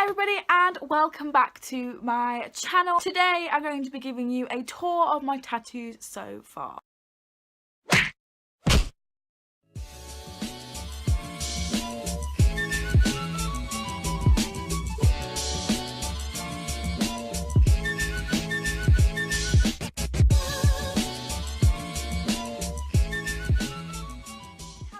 everybody and welcome back to my channel. Today I'm going to be giving you a tour of my tattoos so far.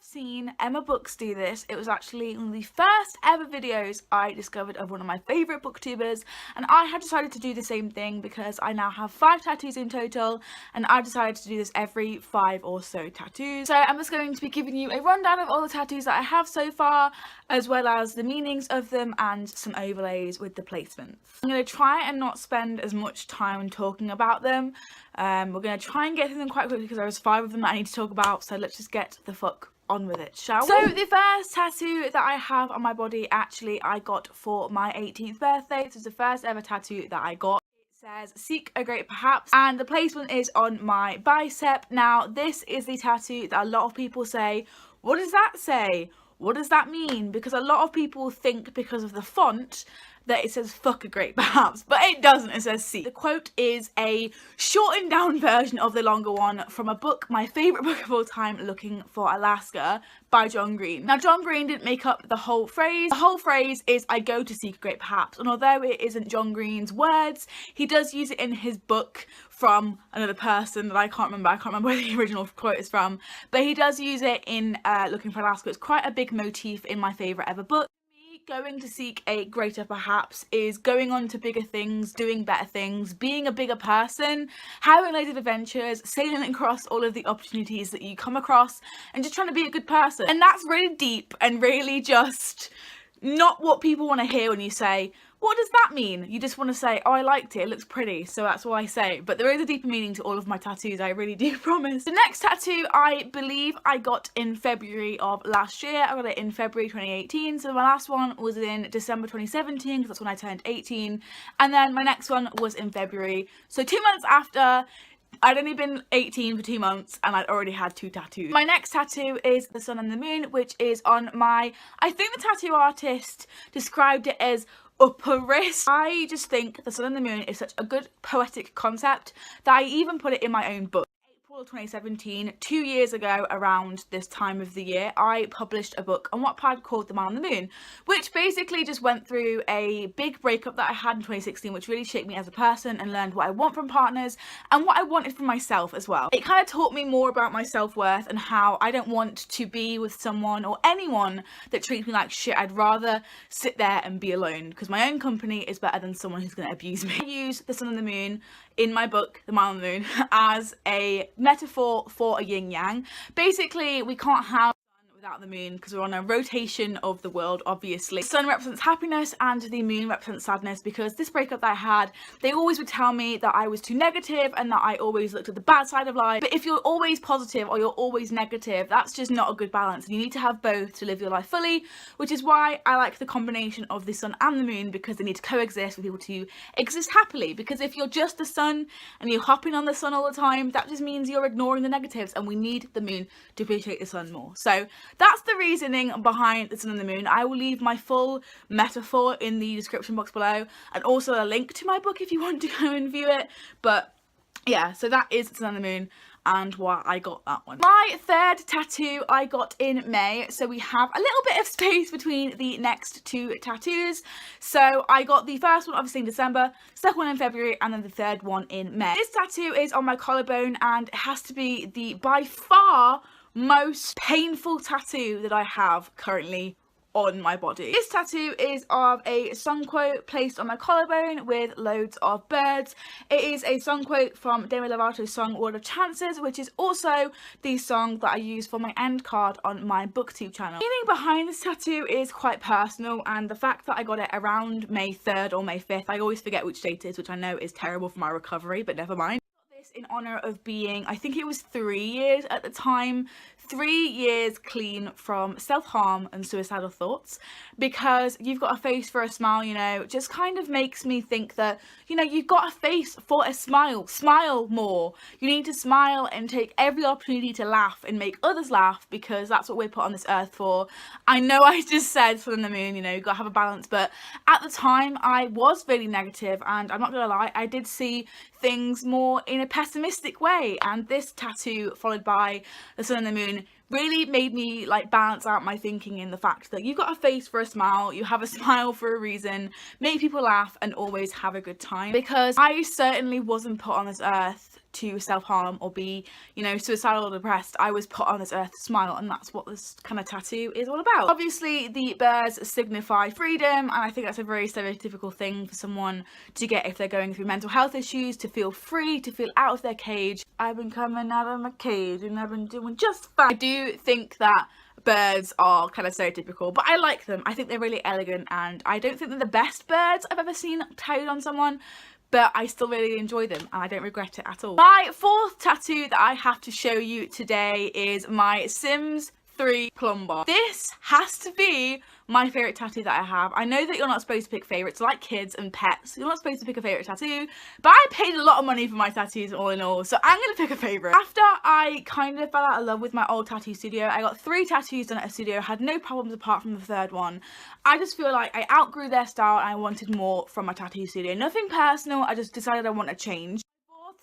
Seen Emma Books do this. It was actually one of the first ever videos I discovered of one of my favourite booktubers, and I had decided to do the same thing because I now have 5 tattoos in total, and I decided to do this every 5 or so tattoos. So I'm just going to be giving you a rundown of all the tattoos that I have so far, as well as the meanings of them and some overlays with the placements. I'm going to try and not spend as much time talking about them. We're going to try and get through them quite quickly because there's 5 of them that I need to talk about, so let's just get the fuck on with it, shall we? So the first tattoo that I have on my body, actually I got for my 18th birthday. This is the first ever tattoo that I got. It says "Seek a Great Perhaps," and the placement is on my bicep. Now this is the tattoo that a lot of people say, what does that say? What does that mean? Because a lot of people think because of the font that it says "fuck a great perhaps," but it doesn't. It says "seek." The quote is a shortened down version of the longer one from a book, my favourite book of all time, Looking for Alaska, by John Green. Now John Green didn't make up the whole phrase. The whole phrase is "I go to seek a great perhaps," and although it isn't John Green's words, he does use it in his book from another person that I can't remember where the original quote is from, but he does use it in Looking for Alaska. It's quite a big motif in my favourite ever book. Going to seek a greater perhaps is going on to bigger things, doing better things, being a bigger person, having loads of adventures, sailing across all of the opportunities that you come across, and just trying to be a good person. And that's really deep and really just not what people want to hear when you say, what does that mean? You just want to say, oh, I liked it, it looks pretty, so that's what I say. But there is a deeper meaning to all of my tattoos, I really do promise. The next tattoo I believe I got in February of last year. I got it in February 2018, so my last one was in December 2017 because that's when I turned 18, and then my next one was in February, so 2 months after. I'd only been 18 for 2 months and I'd already had 2 tattoos. My next tattoo is the sun and the moon, which is on my, I think the tattoo artist described it as upper wrist. I just think the sun and the moon is such a good poetic concept that I even put it in my own book. April 2017, 2 years ago around this time of the year, I published a book on Wattpad called The Man on the Moon, which basically just went through a big breakup that I had in 2016, which really shaped me as a person and learned what I want from partners and what I wanted from myself as well. It kind of taught me more about my self-worth and how I don't want to be with someone or anyone that treats me like shit. I'd rather sit there and be alone because my own company is better than someone who's going to abuse me. I use the sun and the moon in my book, The Man on the Moon, as a metaphor for a yin-yang. Basically, we can't have without the moon because we're on a rotation of the world, obviously. The sun represents happiness and the moon represents sadness, because this breakup that I had, they always would tell me that I was too negative and that I always looked at the bad side of life. But if you're always positive or you're always negative, that's just not a good balance. You need to have both to live your life fully, which is why I like the combination of the sun and the moon, because they need to coexist for people to exist happily. Because if you're just the sun and you're hopping on the sun all the time, that just means you're ignoring the negatives, and we need the moon to appreciate the sun more. So that's the reasoning behind the sun and the moon. I will leave my full metaphor in the description box below, and also a link to my book if you want to go and view it. But yeah, so that is the sun and the moon and why I got that one. My third tattoo I got in May, so we have a little bit of space between the next 2 tattoos. So I got the first one obviously in December, second one in February, and then the third one in May. This tattoo is on my collarbone, and it has to be the by far most painful tattoo that I have currently on my body. This tattoo is of a song quote placed on my collarbone with loads of birds. It is a song quote from Demi Lovato's song World of Chances, which is also the song that I use for my end card on my booktube channel. The meaning behind this tattoo is quite personal, and the fact that I got it around May 3rd or May 5th, I always forget which date it is, which I know is terrible for my recovery, but never mind. in honor of being, I think it was 3 years at the time, 3 years clean from self-harm and suicidal thoughts, because you've got a face for a smile, you know, just kind of makes me think that, you know, you've got a face for a smile. Smile more. You need to smile and take every opportunity to laugh and make others laugh, because that's what we're put on this earth for. I know I just said sun and the moon, you know, you've got to have a balance, but at the time I was really negative, and I'm not gonna lie, I did see things more in a pessimistic way, and this tattoo followed by the sun and the moon really made me like balance out my thinking in the fact that you've got a face for a smile, you have a smile for a reason, make people laugh and always have a good time. Because I certainly wasn't put on this earth to self-harm or be, you know, suicidal or depressed. I was put on this earth to smile, and that's what this kind of tattoo is all about. Obviously the birds signify freedom, and I think that's a very stereotypical thing for someone to get if they're going through mental health issues, to feel free, to feel out of their cage. I've been coming out of my cage and I've been doing just fine. I do think that birds are kind of stereotypical, but I like them. I think they're really elegant, and I don't think they're the best birds I've ever seen tattooed on someone, but I still really enjoy them and I don't regret it at all. My fourth tattoo that I have to show you today is my Sims 3 plum bob. This has to be my favourite tattoo that I have. I know that you're not supposed to pick favourites, like kids and pets. You're not supposed to pick a favourite tattoo, but I paid a lot of money for my tattoos all in all, so I'm gonna pick a favourite. After I kind of fell out of love with my old tattoo studio, I got 3 tattoos done at a studio, had no problems apart from the third one. I just feel like I outgrew their style and I wanted more from my tattoo studio. Nothing personal, I just decided I want a change.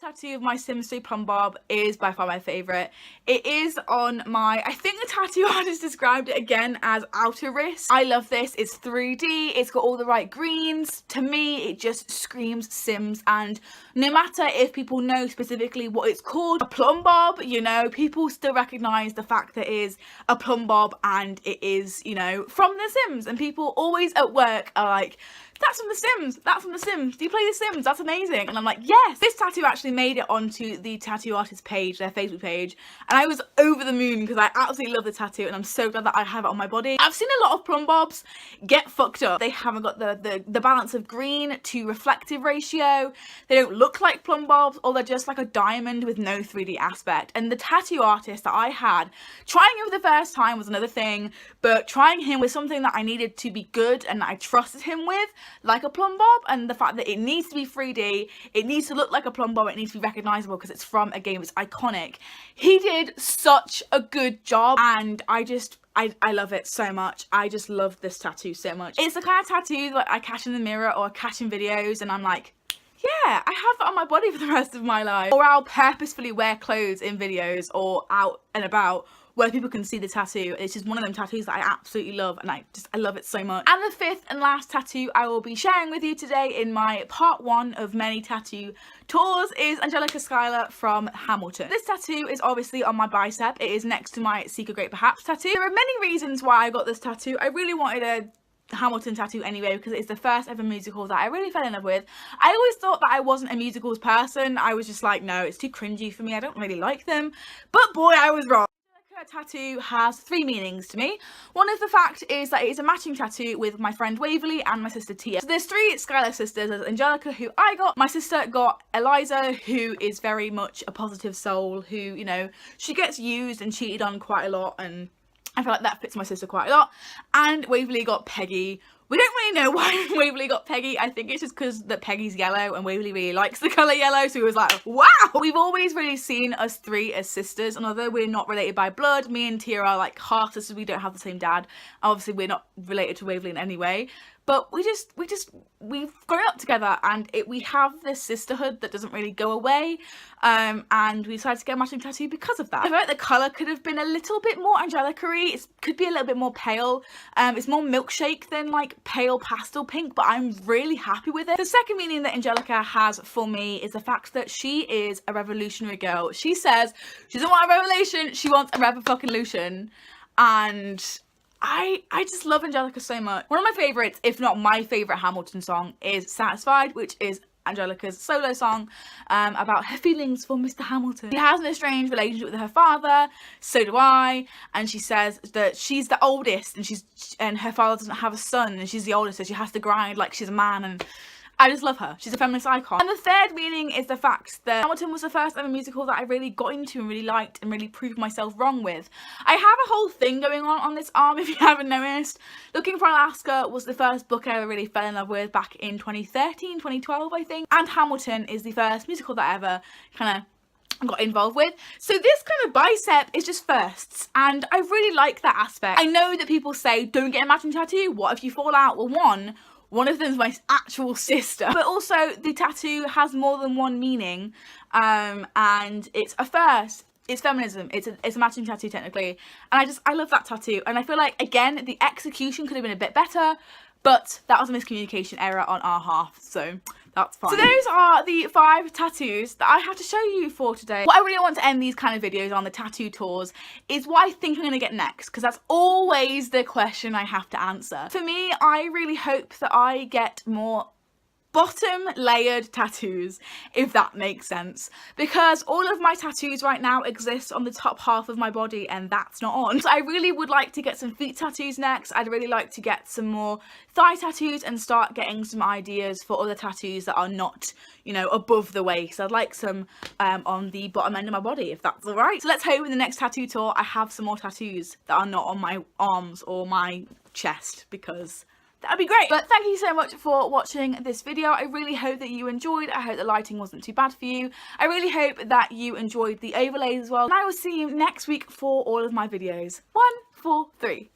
Tattoo of my Sims 3 plum bob is by far my favourite. It is on my, I think the tattoo artist described it again as outer wrist. I love this. It's 3D, it's got all the right greens. To me it just screams Sims, and no matter if people know specifically what it's called, a plum bob, you know, people still recognise the fact that it is a plum bob and it is, you know, from The Sims, and people always at work are like, that's from The Sims, that's from The Sims, do you play The Sims, that's amazing. And I'm like, yes. This tattoo actually made it onto the tattoo artist page, their Facebook page, and I was over the moon because I absolutely love the tattoo and I'm so glad that I have it on my body. I've seen a lot of plum bobs get fucked up. They haven't got the balance of green to reflective ratio, they don't look like plum bobs, or they're just like a diamond with no 3D aspect. And the tattoo artist that I had, trying him for the first time was another thing, but trying him with something that I needed to be good and that I trusted him with, like a plum bob, and the fact that it needs to be 3D, it needs to look like a plum bob, it needs to be recognisable because it's from a game, it's iconic. He did such a good job, and I love it so much. I just love this tattoo so much. It's the kind of tattoo that I catch in the mirror or catch in videos and I'm like, yeah, I have that on my body for the rest of my life. Or I'll purposefully wear clothes in videos or out and about where people can see the tattoo. It's just one of them tattoos that I absolutely love, and I love it so much. And the fifth and last tattoo I will be sharing with you today in my part 1 of many tattoo tours is Angelica Schuyler from Hamilton. This tattoo is obviously on my bicep. It is next to my Secret Great Perhaps tattoo. There are many reasons why I got this tattoo. I really wanted a Hamilton tattoo anyway because it's the first ever musical that I really fell in love with. I always thought that I wasn't a musicals person. I was just like, no, it's too cringy for me. I don't really like them. But boy, I was wrong. Tattoo has 3 meanings to me. One of the fact is that it is a matching tattoo with my friend Waverly and my sister Tia. So there's 3 Schuyler sisters. There's Angelica, who I got. My sister got Eliza, who is very much a positive soul, who, you know, she gets used and cheated on quite a lot, and I feel like that fits my sister quite a lot. And Waverly got Peggy. We don't really know why Waverly got Peggy. I think it's just because that Peggy's yellow and Waverly really likes the colour yellow, so he was like, wow! We've always really seen us 3 as sisters, and although we're not related by blood, me and Tia are like half sisters, we don't have the same dad. Obviously we're not related to Waverly in any way, but we've grown up together, and we have this sisterhood that doesn't really go away, and we decided to get a matching tattoo because of that. I feel like the colour could have been a little bit more Angelica-y. It could be a little bit more pale. It's more milkshake than like pale pastel pink, but I'm really happy with it. The second meaning that Angelica has for me is the fact that she is a revolutionary girl. She says she doesn't want a revelation, she wants a revolution, and I just love Angelica so much. One of my favourites, if not my favourite Hamilton song, is Satisfied, which is Angelica's solo song about her feelings for Mr. Hamilton. She has an estranged relationship with her father, so do I, and she says that she's the oldest and her father doesn't have a son and she's the oldest, so she has to grind like she's a man, and I just love her. She's a feminist icon. And the third meaning is the fact that Hamilton was the first ever musical that I really got into and really liked and really proved myself wrong with. I have a whole thing going on this arm if you haven't noticed. Looking for Alaska was the first book I ever really fell in love with back in 2013, 2012 I think. And Hamilton is the first musical that I ever kind of got involved with. So this kind of bicep is just firsts, and I really like that aspect. I know that people say don't get a matching tattoo, what if you fall out? Well, one of them's my actual sister, but also the tattoo has more than one meaning, and it's a first. It's feminism. It's a matching tattoo technically, and I love that tattoo, and I feel like again the execution could have been a bit better, but that was a miscommunication error on our half, so that's fine. So those are the 5 tattoos that I have to show you for today. What I really want to end these kind of videos on, the tattoo tours, is what I think I'm going to get next, because that's always the question I have to answer. For me, I really hope that I get more bottom layered tattoos, if that makes sense, because all of my tattoos right now exist on the top half of my body and that's not on. So I really would like to get some feet tattoos next. I'd really like to get some more thigh tattoos and start getting some ideas for other tattoos that are not, you know, above the waist. I'd like some on the bottom end of my body, if that's all right. So let's hope in the next tattoo tour I have some more tattoos that are not on my arms or my chest, because that'd be great. But thank you so much for watching this video. I really hope that you enjoyed. I hope the lighting wasn't too bad for you. I really hope that you enjoyed the overlays as well. And I will see you next week for all of my videos. 1, 4, 3.